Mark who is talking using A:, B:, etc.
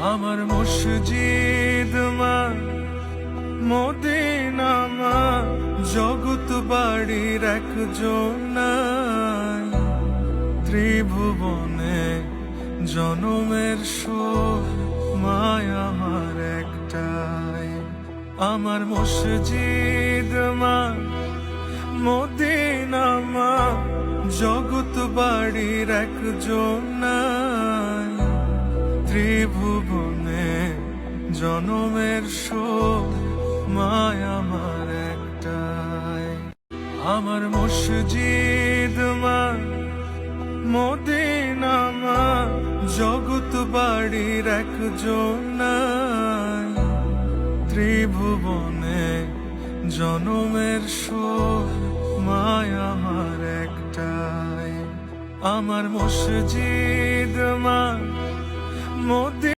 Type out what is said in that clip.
A: আমার মসজিদ মা, মদিনা মা, জগৎ বাড়ির একজন ত্রিভুবনে জনমের শোক মায় আমার একটাই। আমার মসজিদ মা, মদিনা মা, জগৎ বাড়ির একজন ত্রিভুবনে জনমের শোক মায় আমার একটাই। আমার মসজিদ মা, মদিনা মা, জগৎ বাড়ির একজন ত্রিভুবনে জনমের শোক মায় আমার একটাই। আমার মসজিদ মা, মদিনা